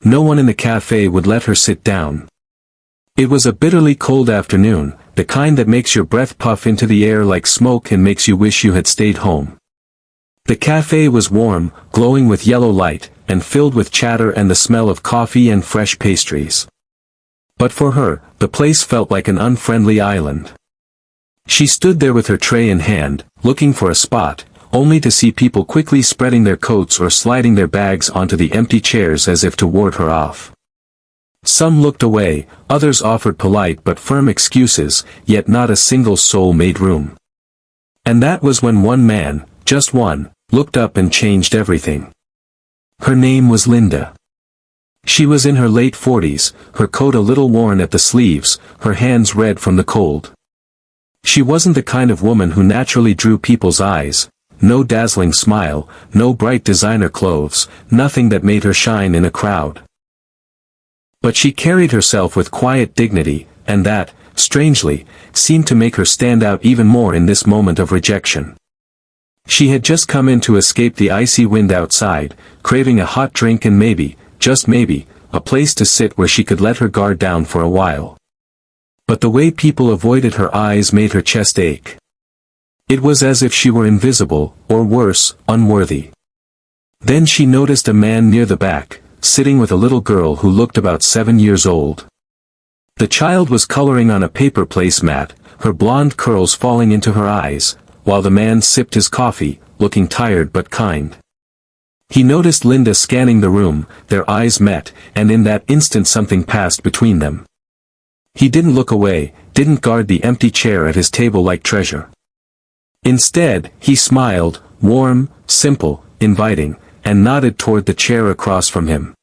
no one in the cafe would let her sit down. It was a bitterly cold afternoon, the kind that makes your breath puff into the air like smoke and makes you wish you had stayed home. The cafe was warm, glowing with yellow light, and filled with chatter and the smell of coffee and fresh pastries. But for her, the place felt like an unfriendly island. She stood there with her tray in hand, looking for a spot, only to see people quickly spreading their coats or sliding their bags onto the empty chairs as if to ward her off. Some looked away, others offered polite but firm excuses, yet not a single soul made room. And that was when one man, just one, looked up and changed everything. Her name was Linda. She was in her late 40s, her coat a little worn at the sleeves, her hands red from the cold. She wasn't the kind of woman who naturally drew people's eyes, no dazzling smile, no bright designer clothes, nothing that made her shine in a crowd. But she carried herself with quiet dignity, and that, strangely, seemed to make her stand out even more in this moment of rejection. She had just come in to escape the icy wind outside, craving a hot drink and maybe, just maybe, a place to sit where she could let her guard down for a while. But the way people avoided her eyes made her chest ache. It was as if she were invisible, or worse, unworthy. Then she noticed a man near the back, sitting with a little girl who looked about 7 years old. The child was coloring on a paper placemat, her blonde curls falling into her eyes, while the man sipped his coffee, looking tired but kind. He noticed Linda scanning the room, their eyes met, and in that instant something passed between them. He didn't look away, didn't guard the empty chair at his table like treasure. Instead, he smiled, warm, simple, inviting, and nodded toward the chair across from him.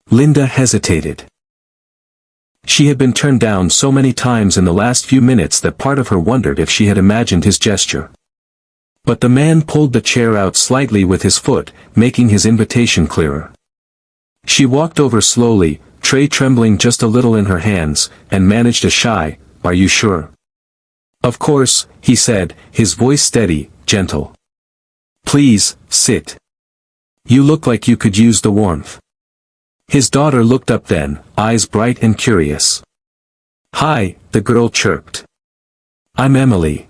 Linda hesitated. She had been turned down so many times in the last few minutes that part of her wondered if she had imagined his gesture. But the man pulled the chair out slightly with his foot, making his invitation clearer. She walked over slowly, tray trembling just a little in her hands, and managed a shy, "Are you sure?" "Of course," he said, his voice steady, gentle. "Please, sit. You look like you could use the warmth." His daughter looked up then, eyes bright and curious. "Hi," the girl chirped. "I'm Emily."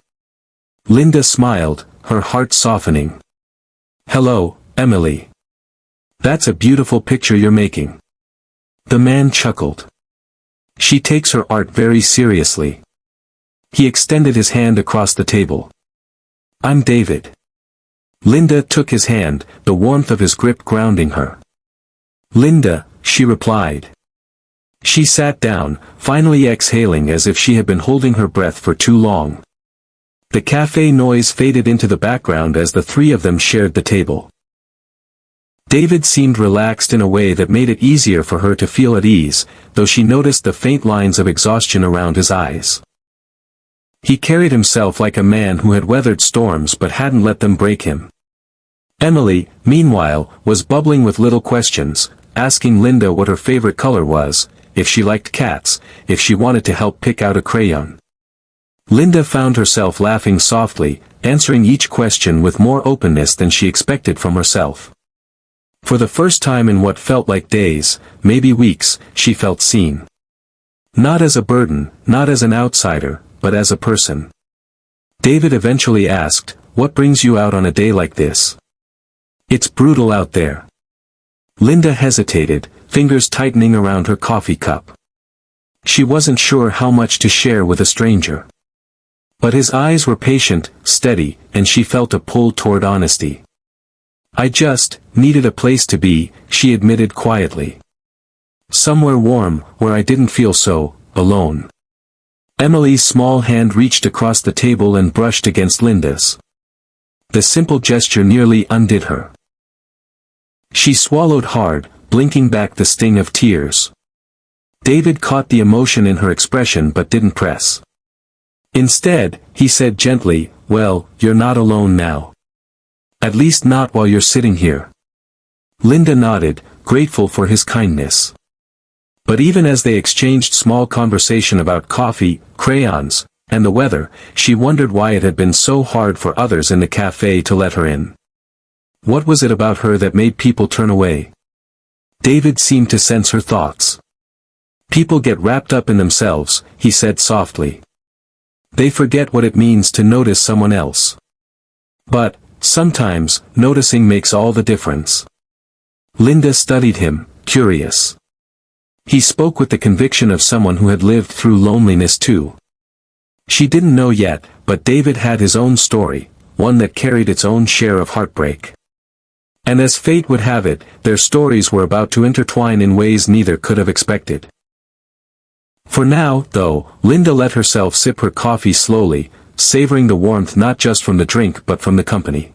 Linda smiled, her heart softening. "Hello, Emily. That's a beautiful picture you're making." The man chuckled. "She takes her art very seriously." He extended his hand across the table. "I'm David." Linda took his hand, the warmth of his grip grounding her. "Linda," she replied. She sat down, finally exhaling as if she had been holding her breath for too long. The cafe noise faded into the background as the three of them shared the table. David seemed relaxed in a way that made it easier for her to feel at ease, though she noticed the faint lines of exhaustion around his eyes. He carried himself like a man who had weathered storms but hadn't let them break him. Emily, meanwhile, was bubbling with little questions, asking Linda what her favorite color was, if she liked cats, if she wanted to help pick out a crayon. Linda found herself laughing softly, answering each question with more openness than she expected from herself. For the first time in what felt like days, maybe weeks, she felt seen. Not as a burden, not as an outsider, but as a person. David eventually asked, "What brings you out on a day like this?" "It's brutal out there." Linda hesitated, fingers tightening around her coffee cup. She wasn't sure how much to share with a stranger. But his eyes were patient, steady, and she felt a pull toward honesty. "I just needed a place to be," she admitted quietly. "Somewhere warm, where I didn't feel so alone." Emily's small hand reached across the table and brushed against Linda's. The simple gesture nearly undid her. She swallowed hard, blinking back the sting of tears. David caught the emotion in her expression but didn't press. Instead, he said gently, "Well, you're not alone now. At least not while you're sitting here." Linda nodded, grateful for his kindness. But even as they exchanged small conversation about coffee, crayons, and the weather, she wondered why it had been so hard for others in the cafe to let her in. What was it about her that made people turn away? David seemed to sense her thoughts. People get wrapped up in themselves, he said softly. They forget what it means to notice someone else. But, sometimes, noticing makes all the difference. Linda studied him, curious. He spoke with the conviction of someone who had lived through loneliness too. She didn't know yet, but David had his own story, one that carried its own share of heartbreak. And as fate would have it, their stories were about to intertwine in ways neither could have expected. For now, though, Linda let herself sip her coffee slowly, savoring the warmth not just from the drink but from the company.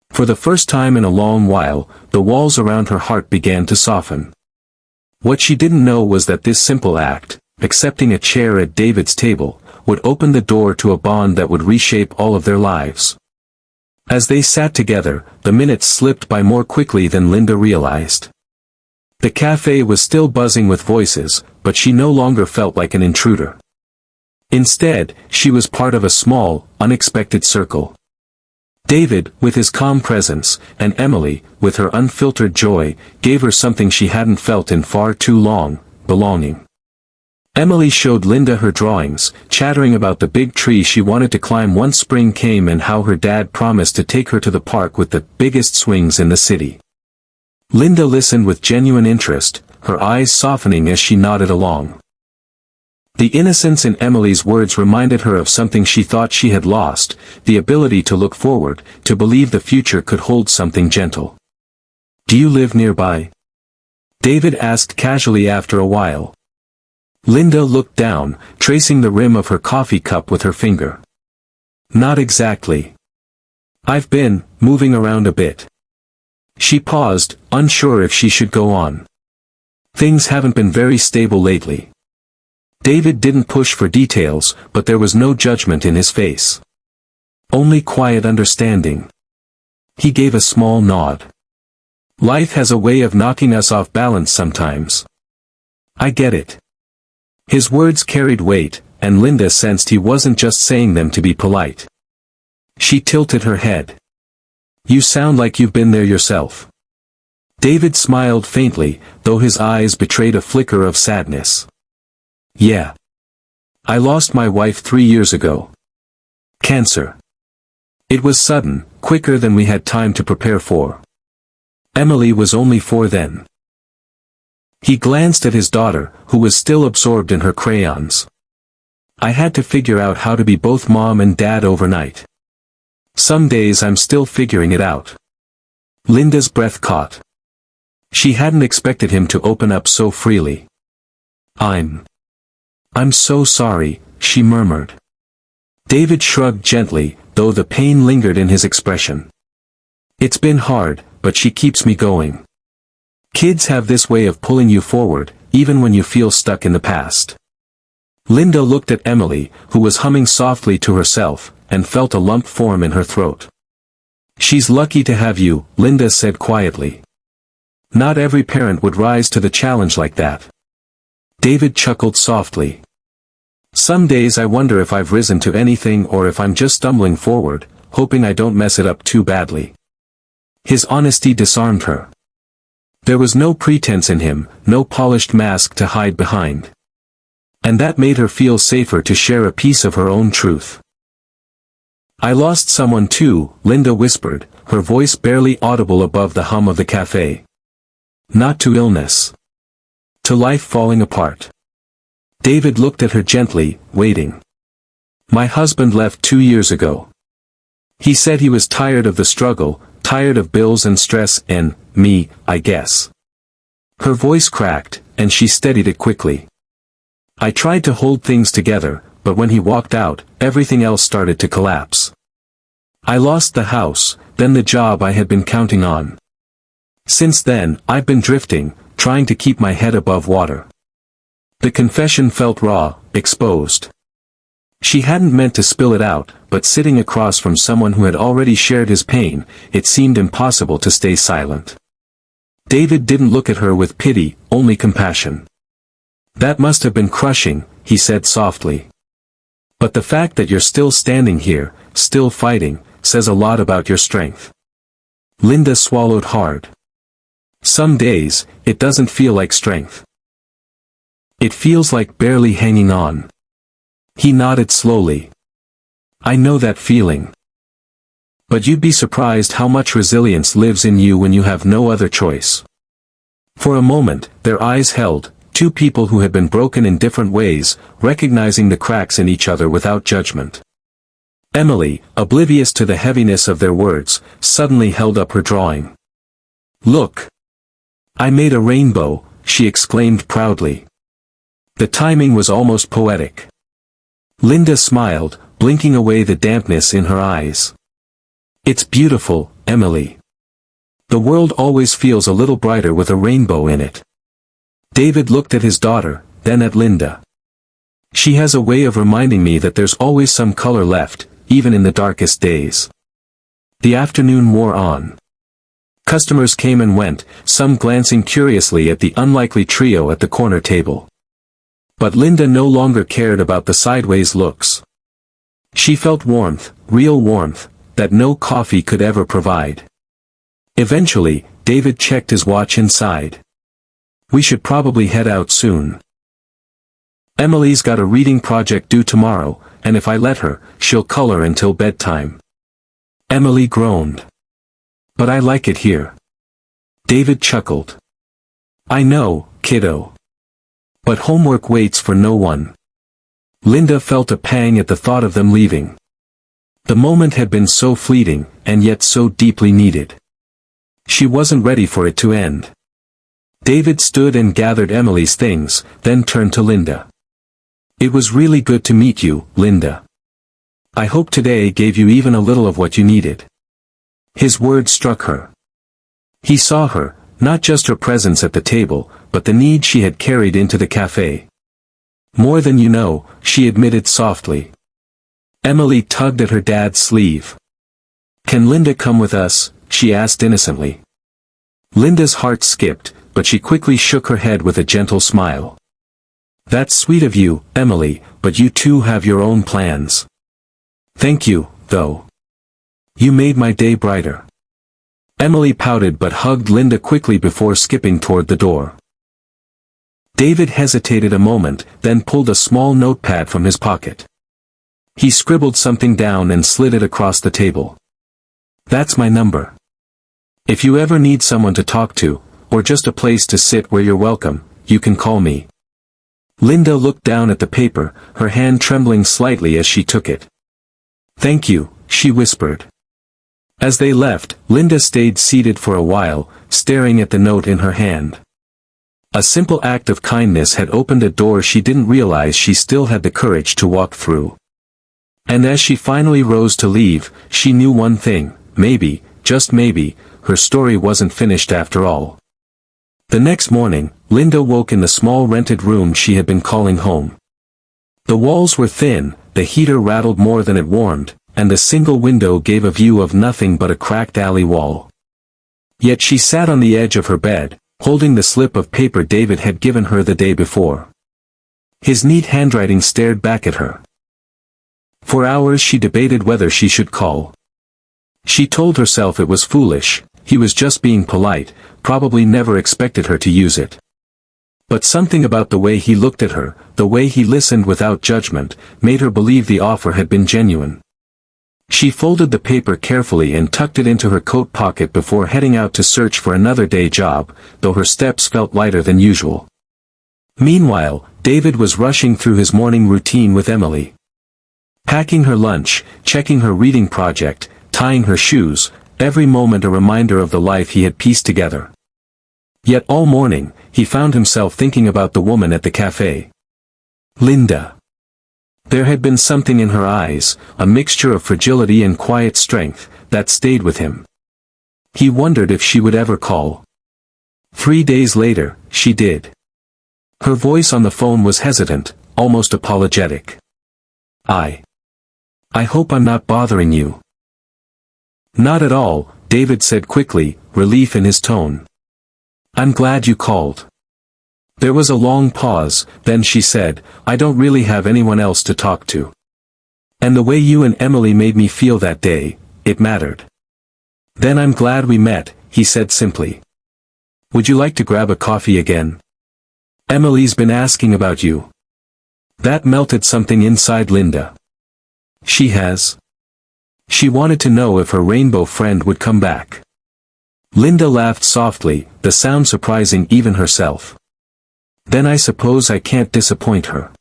For the first time in a long while, the walls around her heart began to soften. What she didn't know was that this simple act, accepting a chair at David's table, would open the door to a bond that would reshape all of their lives. As they sat together, the minutes slipped by more quickly than Linda realized. The cafe was still buzzing with voices, but she no longer felt like an intruder. Instead, she was part of a small, unexpected circle. David, with his calm presence, and Emily, with her unfiltered joy, gave her something she hadn't felt in far too long: belonging. Emily showed Linda her drawings, chattering about the big tree she wanted to climb once spring came and how her dad promised to take her to the park with the biggest swings in the city. Linda listened with genuine interest, her eyes softening as she nodded along. The innocence in Emily's words reminded her of something she thought she had lost, the ability to look forward, to believe the future could hold something gentle. "Do you live nearby?" David asked casually after a while. Linda looked down, tracing the rim of her coffee cup with her finger. "Not exactly. I've been moving around a bit." She paused, unsure if she should go on. "Things haven't been very stable lately." David didn't push for details, but there was no judgment in his face. Only quiet understanding. He gave a small nod. "Life has a way of knocking us off balance sometimes. I get it." His words carried weight, and Linda sensed he wasn't just saying them to be polite. She tilted her head. "You sound like you've been there yourself." David smiled faintly, though his eyes betrayed a flicker of sadness. "Yeah. I lost my wife 3 years ago. Cancer. It was sudden, quicker than we had time to prepare for. Emily was only 4 then." He glanced at his daughter, who was still absorbed in her crayons. "I had to figure out how to be both mom and dad overnight. Some days I'm still figuring it out." Linda's breath caught. She hadn't expected him to open up so freely. I'm so sorry," she murmured. David shrugged gently, though the pain lingered in his expression. "It's been hard, but she keeps me going. Kids have this way of pulling you forward, even when you feel stuck in the past." Linda looked at Emily, who was humming softly to herself, and felt a lump form in her throat. "She's lucky to have you," Linda said quietly. "Not every parent would rise to the challenge like that." David chuckled softly. "Some days I wonder if I've risen to anything or if I'm just stumbling forward, hoping I don't mess it up too badly." His honesty disarmed her. There was no pretense in him, no polished mask to hide behind. And that made her feel safer to share a piece of her own truth. "I lost someone too," Linda whispered, her voice barely audible above the hum of the cafe. "Not to illness. To life falling apart." David looked at her gently, waiting. "My husband left 2 years ago. He said he was tired of the struggle, tired of bills and stress and me, I guess." Her voice cracked, and she steadied it quickly. "I tried to hold things together, but when he walked out, everything else started to collapse. I lost the house, then the job I had been counting on. Since then, I've been drifting, trying to keep my head above water." The confession felt raw, exposed. She hadn't meant to spill it out, but sitting across from someone who had already shared his pain, it seemed impossible to stay silent. David didn't look at her with pity, only compassion. "That must have been crushing," he said softly. "But the fact that you're still standing here, still fighting, says a lot about your strength." Linda swallowed hard. Some days, it doesn't feel like strength. It feels like barely hanging on. He nodded slowly. I know that feeling. But you'd be surprised how much resilience lives in you when you have no other choice. For a moment, their eyes held, two people who had been broken in different ways, recognizing the cracks in each other without judgment. Emily, oblivious to the heaviness of their words, suddenly held up her drawing. Look! I made a rainbow, she exclaimed proudly. The timing was almost poetic. Linda smiled, blinking away the dampness in her eyes. It's beautiful, Emily. The world always feels a little brighter with a rainbow in it. David looked at his daughter, then at Linda. She has a way of reminding me that there's always some color left, even in the darkest days. The afternoon wore on. Customers came and went, some glancing curiously at the unlikely trio at the corner table. But Linda no longer cared about the sideways looks. She felt warmth, real warmth, that no coffee could ever provide. Eventually, David checked his watch inside. We should probably head out soon. Emily's got a reading project due tomorrow, and if I let her, she'll color until bedtime. Emily groaned. But I like it here. David chuckled. I know, kiddo. But homework waits for no one. Linda felt a pang at the thought of them leaving. The moment had been so fleeting, and yet so deeply needed. She wasn't ready for it to end. David stood and gathered Emily's things, then turned to Linda. It was really good to meet you, Linda. I hope today gave you even a little of what you needed. His words struck her. He saw her, not just her presence at the table, but the need she had carried into the cafe. More than you know, she admitted softly. Emily tugged at her dad's sleeve. Can Linda come with us? She asked innocently. Linda's heart skipped, but she quickly shook her head with a gentle smile. That's sweet of you, Emily, but you too have your own plans. Thank you, though. You made my day brighter. Emily pouted but hugged Linda quickly before skipping toward the door. David hesitated a moment, then pulled a small notepad from his pocket. He scribbled something down and slid it across the table. That's my number. If you ever need someone to talk to, or just a place to sit where you're welcome, you can call me. Linda looked down at the paper, her hand trembling slightly as she took it. Thank you, she whispered. As they left, Linda stayed seated for a while, staring at the note in her hand. A simple act of kindness had opened a door she didn't realize she still had the courage to walk through. And as she finally rose to leave, she knew one thing, maybe, just maybe, her story wasn't finished after all. The next morning, Linda woke in the small rented room she had been calling home. The walls were thin, the heater rattled more than it warmed, and the single window gave a view of nothing but a cracked alley wall. Yet she sat on the edge of her bed, holding the slip of paper David had given her the day before. His neat handwriting stared back at her. For hours she debated whether she should call. She told herself it was foolish, he was just being polite, probably never expected her to use it. But something about the way he looked at her, the way he listened without judgment, made her believe the offer had been genuine. She folded the paper carefully and tucked it into her coat pocket before heading out to search for another day job, though her steps felt lighter than usual. Meanwhile, David was rushing through his morning routine with Emily. Packing her lunch, checking her reading project, tying her shoes, every moment a reminder of the life he had pieced together. Yet all morning, he found himself thinking about the woman at the cafe. Linda. There had been something in her eyes, a mixture of fragility and quiet strength, that stayed with him. He wondered if she would ever call. 3 days later, she did. Her voice on the phone was hesitant, almost apologetic. I hope I'm not bothering you. Not at all, David said quickly, relief in his tone. I'm glad you called. There was a long pause, then she said, I don't really have anyone else to talk to. And the way you and Emily made me feel that day, it mattered. Then I'm glad we met, he said simply. Would you like to grab a coffee again? Emily's been asking about you. That melted something inside Linda. She has. She wanted to know if her rainbow friend would come back. Linda laughed softly, the sound surprising even herself. Then I suppose I can't disappoint her.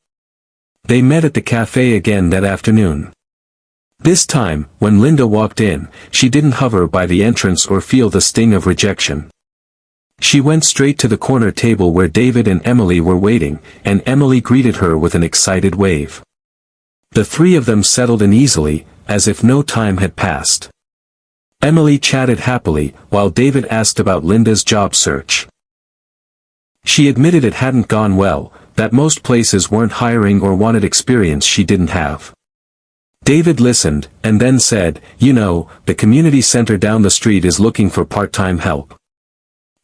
They met at the cafe again that afternoon. This time, when Linda walked in, she didn't hover by the entrance or feel the sting of rejection. She went straight to the corner table where David and Emily were waiting, and Emily greeted her with an excited wave. The three of them settled in easily, as if no time had passed. Emily chatted happily, while David asked about Linda's job search. She admitted it hadn't gone well, that most places weren't hiring or wanted experience she didn't have. David listened, and then said, "You know, the community center down the street is looking for part-time help.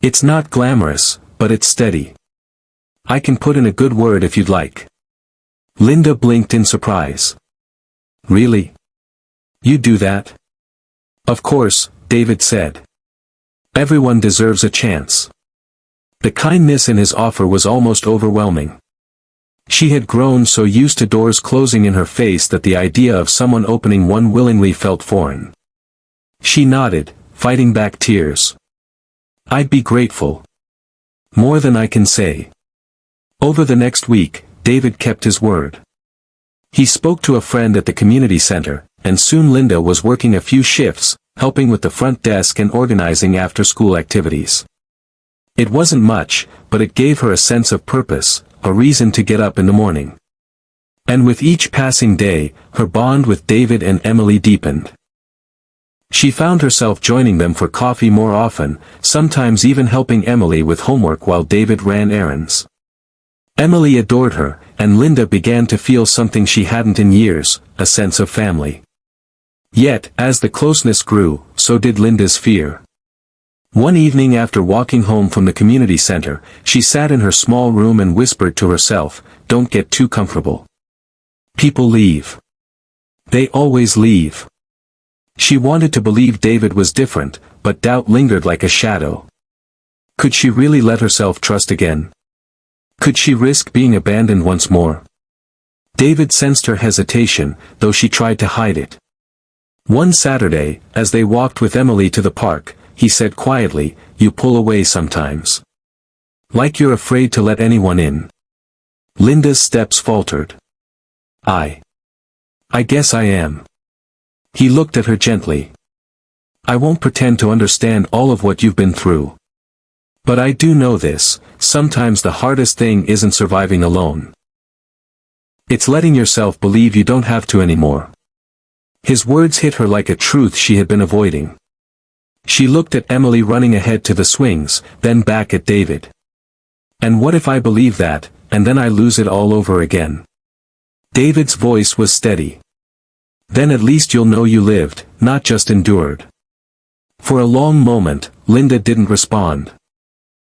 It's not glamorous, but it's steady. I can put in a good word if you'd like." Linda blinked in surprise. "Really? You do that?" "Of course," David said. "Everyone deserves a chance." The kindness in his offer was almost overwhelming. She had grown so used to doors closing in her face that the idea of someone opening one willingly felt foreign. She nodded, fighting back tears. "I'd be grateful. More than I can say." Over the next week, David kept his word. He spoke to a friend at the community center, and soon Linda was working a few shifts, helping with the front desk and organizing after-school activities. It wasn't much, but it gave her a sense of purpose, a reason to get up in the morning. And with each passing day, her bond with David and Emily deepened. She found herself joining them for coffee more often, sometimes even helping Emily with homework while David ran errands. Emily adored her, and Linda began to feel something she hadn't in years, a sense of family. Yet, as the closeness grew, so did Linda's fear. One evening after walking home from the community center, she sat in her small room and whispered to herself, "Don't get too comfortable. People leave. They always leave." She wanted to believe David was different, but doubt lingered like a shadow. Could she really let herself trust again? Could she risk being abandoned once more? David sensed her hesitation, though she tried to hide it. One Saturday, as they walked with Emily to the park, he said quietly, "You pull away sometimes. Like you're afraid to let anyone in." Linda's steps faltered. I guess I am." He looked at her gently. "I won't pretend to understand all of what you've been through. But I do know this, sometimes the hardest thing isn't surviving alone. It's letting yourself believe you don't have to anymore." His words hit her like a truth she had been avoiding. She looked at Emily running ahead to the swings, then back at David. "And what if I believe that, and then I lose it all over again?" David's voice was steady. "Then at least you'll know you lived, not just endured." For a long moment, Linda didn't respond.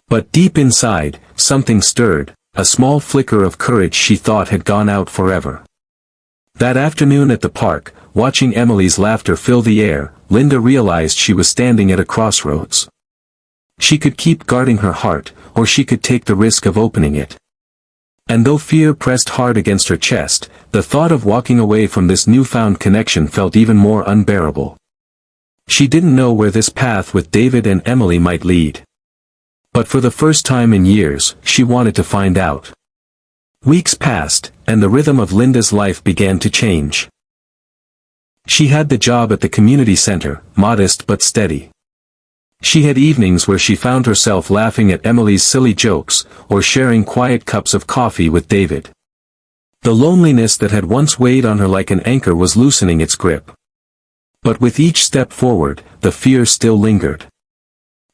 But deep inside, something stirred, a small flicker of courage she thought had gone out forever. That afternoon at the park, watching Emily's laughter fill the air, Linda realized she was standing at a crossroads. She could keep guarding her heart, or she could take the risk of opening it. And though fear pressed hard against her chest, the thought of walking away from this newfound connection felt even more unbearable. She didn't know where this path with David and Emily might lead. But for the first time in years, she wanted to find out. Weeks passed, and the rhythm of Linda's life began to change. She had the job at the community center, modest but steady. She had evenings where she found herself laughing at Emily's silly jokes, or sharing quiet cups of coffee with David. The loneliness that had once weighed on her like an anchor was loosening its grip. But with each step forward, the fear still lingered.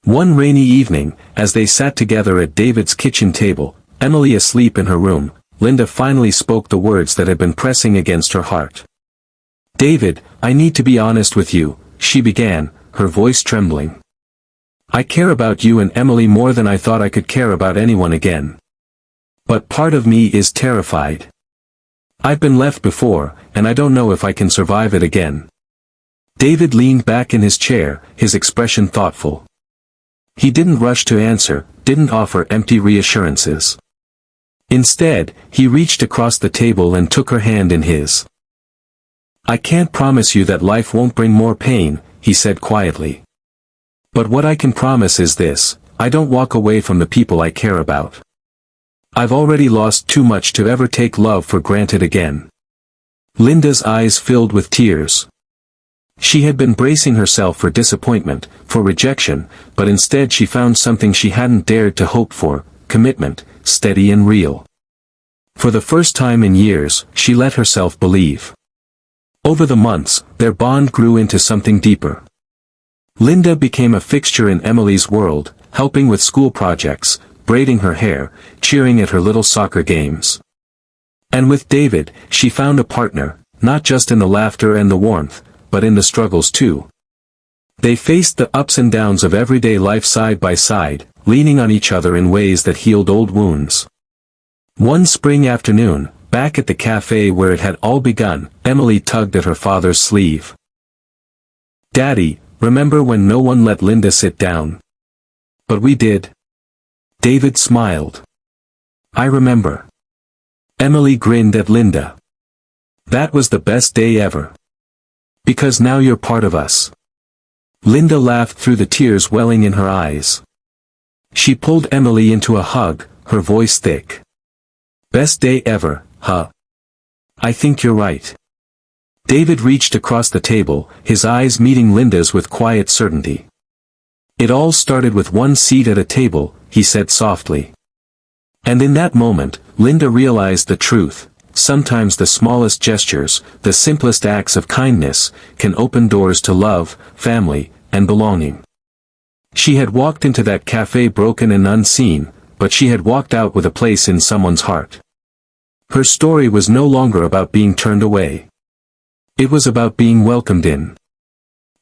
One rainy evening, as they sat together at David's kitchen table, Emily asleep in her room, Linda finally spoke the words that had been pressing against her heart. "David, I need to be honest with you," she began, her voice trembling. "I care about you and Emily more than I thought I could care about anyone again. But part of me is terrified. I've been left before, and I don't know if I can survive it again." David leaned back in his chair, his expression thoughtful. He didn't rush to answer, didn't offer empty reassurances. Instead, he reached across the table and took her hand in his. "I can't promise you that life won't bring more pain," he said quietly. "But what I can promise is this: I don't walk away from the people I care about. I've already lost too much to ever take love for granted again." Linda's eyes filled with tears. She had been bracing herself for disappointment, for rejection, but instead she found something she hadn't dared to hope for: commitment, steady and real. For the first time in years, she let herself believe. Over the months, their bond grew into something deeper. Linda became a fixture in Emily's world, helping with school projects, braiding her hair, cheering at her little soccer games. And with David, she found a partner, not just in the laughter and the warmth, but in the struggles too. They faced the ups and downs of everyday life side by side, leaning on each other in ways that healed old wounds. One spring afternoon, back at the cafe where it had all begun, Emily tugged at her father's sleeve. "Daddy, remember when no one let Linda sit down? But we did." David smiled. "I remember." Emily grinned at Linda. "That was the best day ever. Because now you're part of us." Linda laughed through the tears welling in her eyes. She pulled Emily into a hug, her voice thick. "Best day ever, huh?" "I think you're right." David reached across the table, his eyes meeting Linda's with quiet certainty. "It all started with one seat at a table," he said softly. And in that moment, Linda realized the truth: sometimes the smallest gestures, the simplest acts of kindness, can open doors to love, family, and belonging. She had walked into that cafe broken and unseen, but she had walked out with a place in someone's heart. Her story was no longer about being turned away. It was about being welcomed in.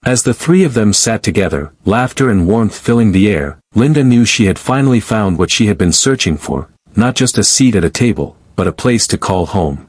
As the three of them sat together, laughter and warmth filling the air, Linda knew she had finally found what she had been searching for: not just a seat at a table, but a place to call home.